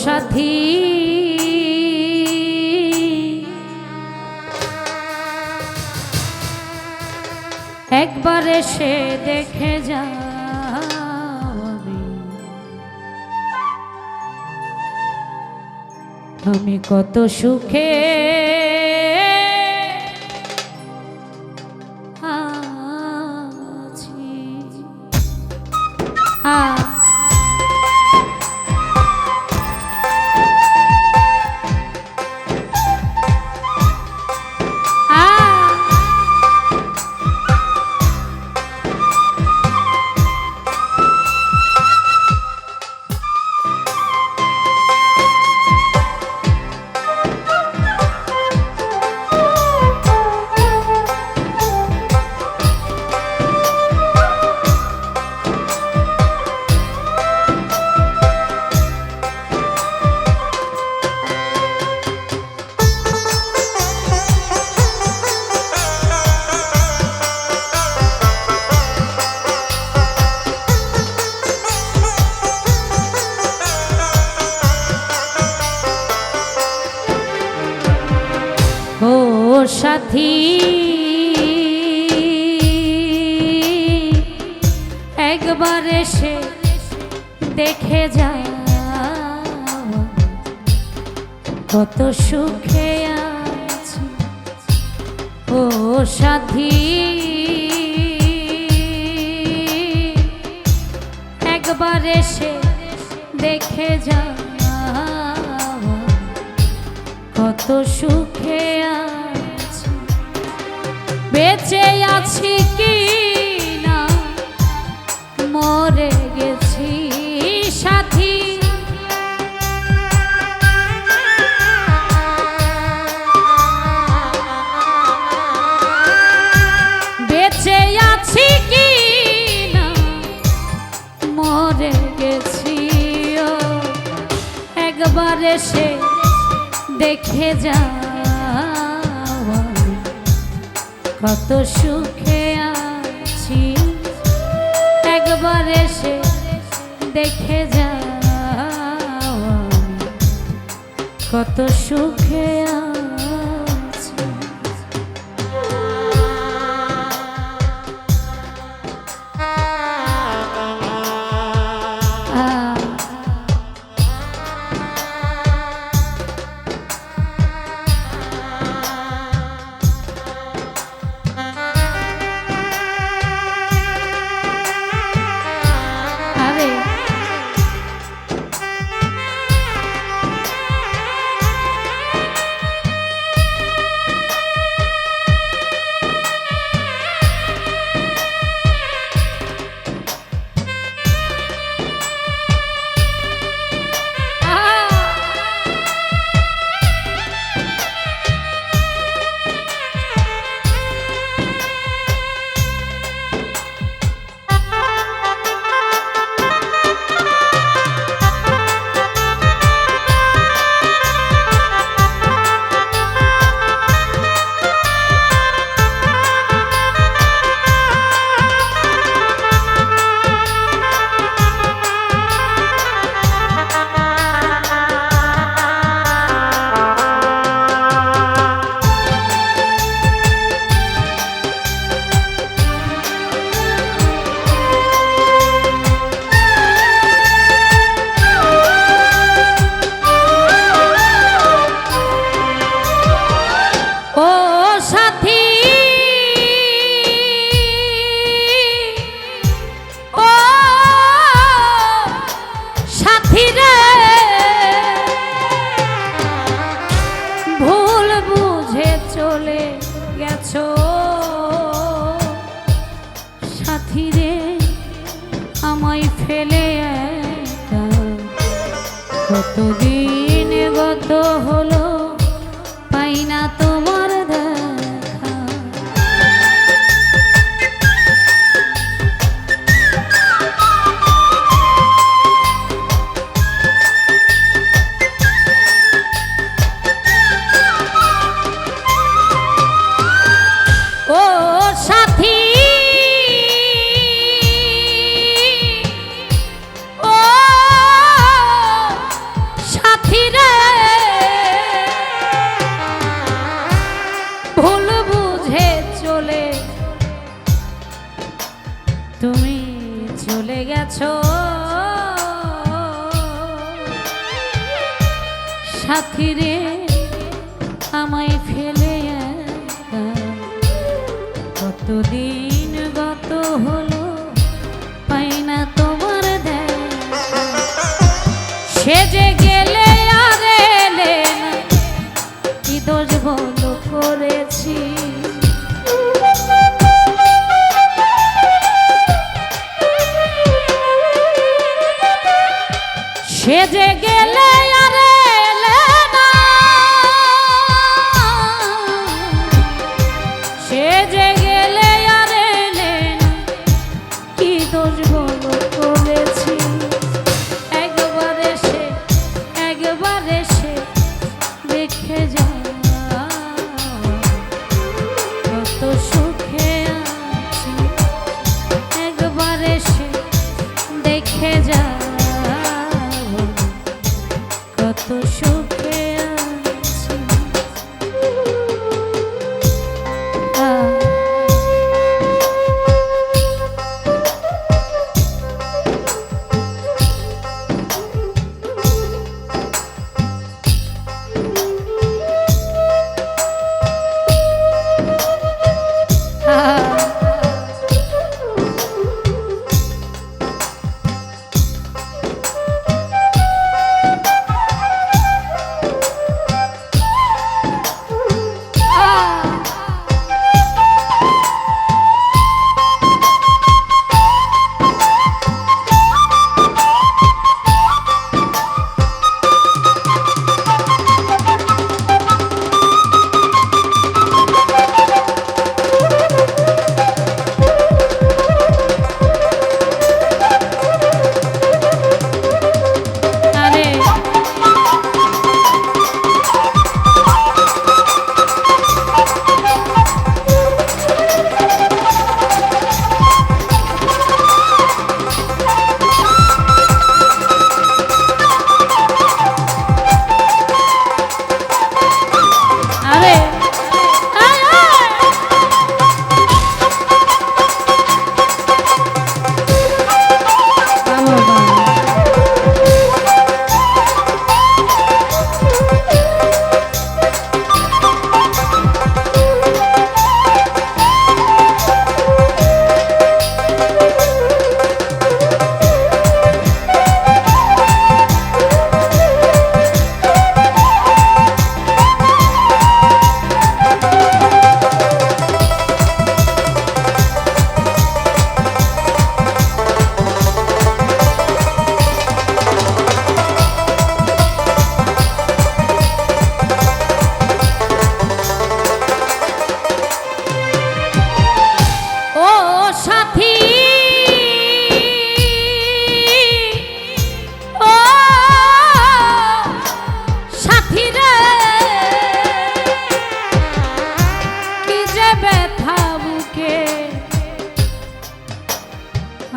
সাথী একবার এসে দেখে যাবি আমি কত সুখে আছি। ও সাথী একবার এসে দেখে যা কত সুখে আছি। ও সাথী একবার এসে দেখে যা কত সুখে আছি। বেঁচে আছি কি না মরে গেছি সাথী বেঁচে আছি কি না মরে গেছি। ও একবার এসে দেখে যা কত সুখে আছি। একবার এসে দেখে যা কত সুখে আছি। চলে গেছো সাথী রে আমায় ফেলে একা। কতদিন গত হলো পাই না তোমার দেখা। ও সাথী সাথী রে আমায় ফেলে একা কতদিন গত হলো পাই না তোমার দেখা সেজে গেলে আর এলে না কি দোষ বলো করেছি সেজে গেলে আর এলে না সেজে গেলে আর এলে না কি দোষ বলো করেছি একবার এসে দেখে যা কত সুখে আছি একবার এসে দেখে যা কত সুখে আছি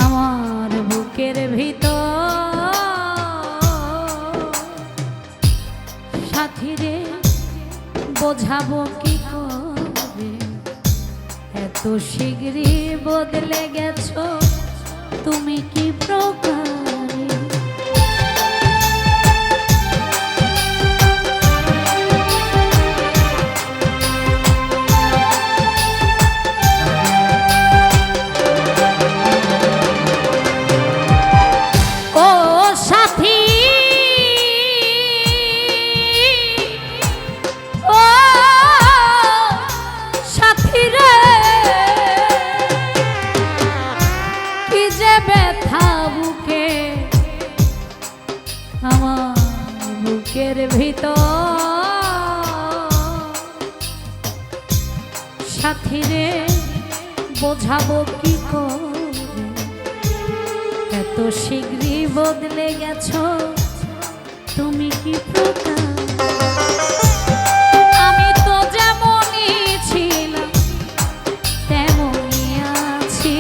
আমার বুকের ভিতর সাথী রে বোঝাবো কি করে এত শীঘ্রই বদলে গেছো তুমি কি প্রকারে আমার বুকের ভিতর সাথী রে বোঝাবো কি করে এত শীঘ্রই বদলে গেছো তুমি কি প্রকার আমি তো যেমনই ছিলাম তেমনই আছি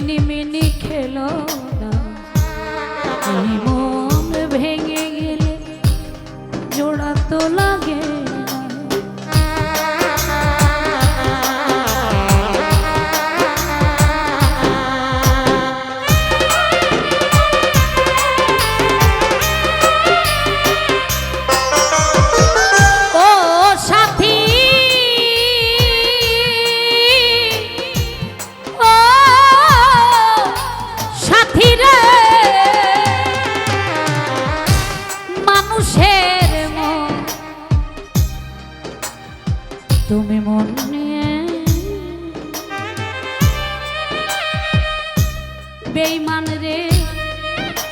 ছিনিমিনি খেলো না, এই মন ভেঙে গেলে জোড়া তো লাগে না। তুমি মন নিয়ে বেঈমান রে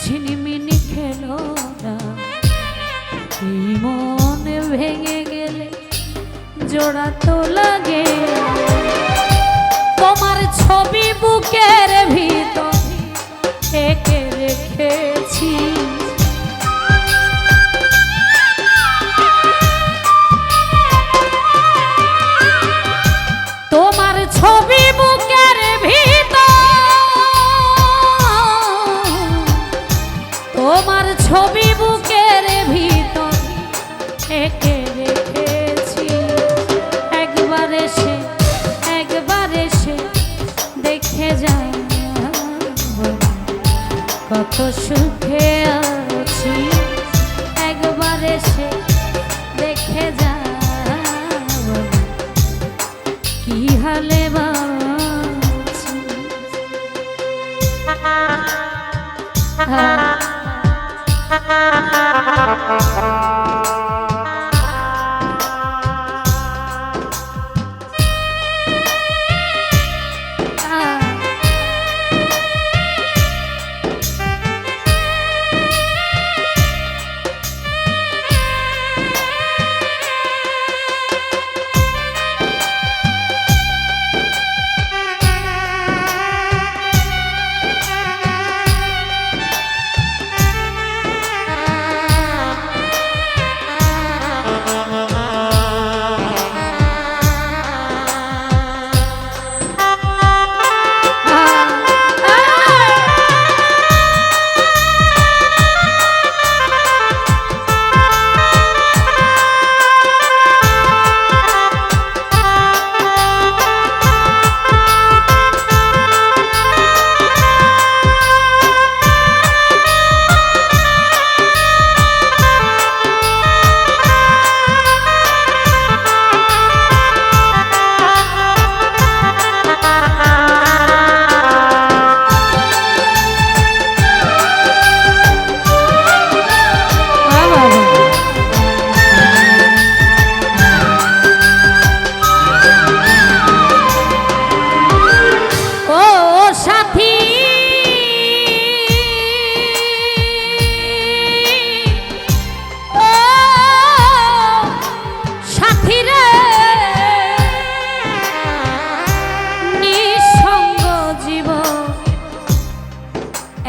ছিনিমিনি খেলো না, এই মন ভেঙে গেলে জোড়া তো লাগে। তোমার ছবি বুকের ভিতর এঁকে রেখেছি, ছবি বুকের ভিতর, তোমার ছবি বুকের ভিতর এঁকে রেখেছি। একবার এসে দেখে যাও কত সুখে আছি, একবার এসে দেখে যাও কি হালে বাঁচি।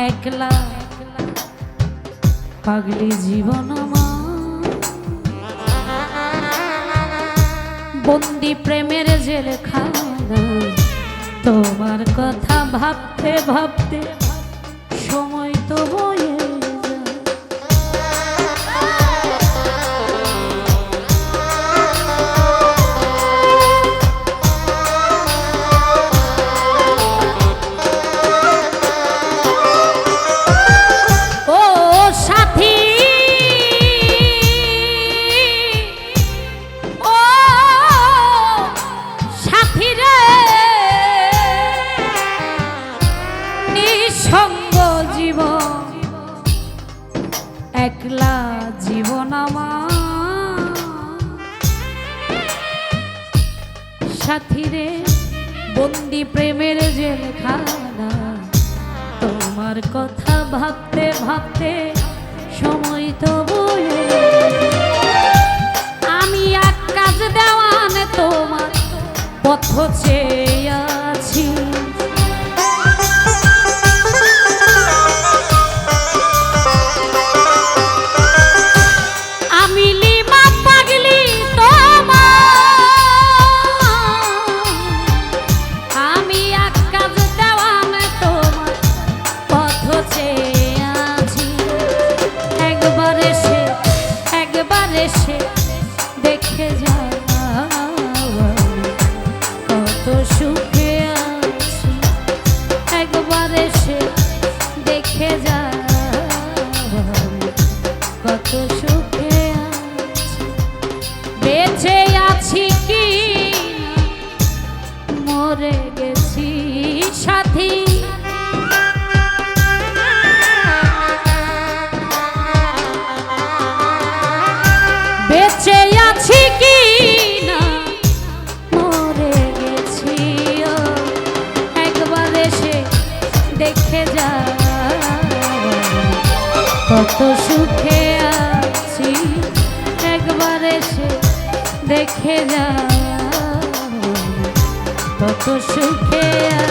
একলা পাগলি জীবন আমার, বন্দি প্রেমের জেলখানা, তোমার কথা ভাবতে ভাবতে সময় তো বয়ে একলা জীবন আমার, সাথী রে বন্দি প্রেমের জেলখানা, তোমার কথা ভাবতে ভাবতে সময় তো বয়ে। আমি এক কাজ দেওয়ানে তোমার পথ চেয়ে আছি, আমি এক কাজ দেওয়ানে তো কত সুখে আছি একবার এসে দেখে যা কত সুখে আছি।